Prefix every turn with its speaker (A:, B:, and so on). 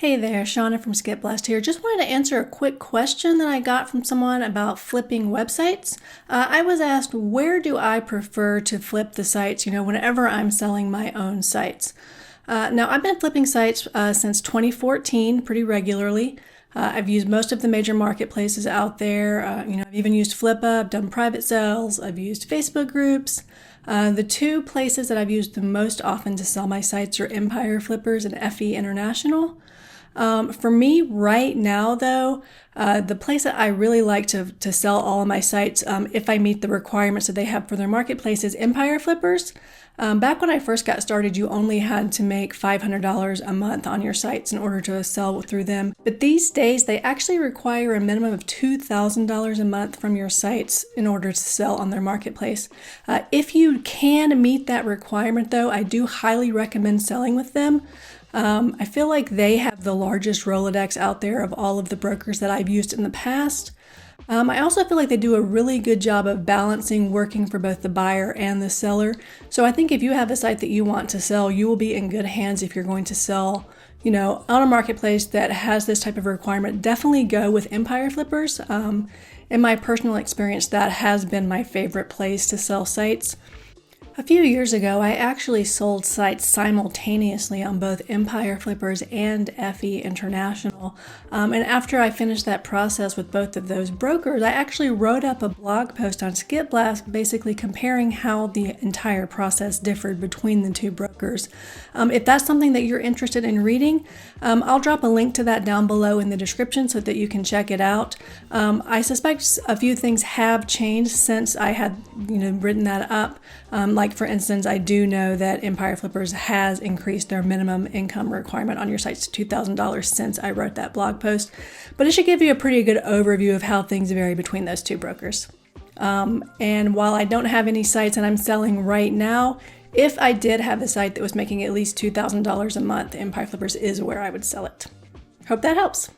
A: Hey there, Shauna from Skip Blast here. Just wanted to answer a quick question that I got from someone about flipping websites. I was asked, where do I prefer to flip the sites, whenever I'm selling my own sites? Now, I've been flipping sites since 2014 pretty regularly. I've used most of the major marketplaces out there. I've even used Flippa, I've done private sales, I've used Facebook groups. The two places that I've used the most often to sell my sites are Empire Flippers and FE International. For me right now though, the place that I really like to sell all of my sites, if I meet the requirements that they have for their marketplace, is Empire Flippers. Back when I first got started, you only had to make $500 a month on your sites in order to sell through them. But these days, they actually require a minimum of $2,000 a month from your sites in order to sell on their marketplace. If you can meet that requirement though, I do highly recommend selling with them. I feel like they have the largest Rolodex out there of all of the brokers that I've used in the past. I also feel like they do a really good job of balancing working for both the buyer and the seller. So I think if you have a site that you want to sell, you will be in good hands if you're going to sell, on a marketplace that has this type of requirement. Definitely go with Empire Flippers. In my personal experience, that has been my favorite place to sell sites. A few years ago, I actually sold sites simultaneously on both Empire Flippers and FE International. And after I finished that process with both of those brokers, I actually wrote up a blog post on Skip Blast basically comparing how the entire process differed between the two brokers. If that's something that you're interested in reading, I'll drop a link to that down below in the description so that you can check it out. I suspect a few things have changed since I had written that up. Like for instance, I do know that Empire Flippers has increased their minimum income requirement on your sites to $2,000 since I wrote that blog post, but it should give you a pretty good overview of how things vary between those two brokers. And while I don't have any sites and I'm selling right now, if I did have a site that was making at least $2,000 a month, Empire Flippers is where I would sell it. Hope that helps.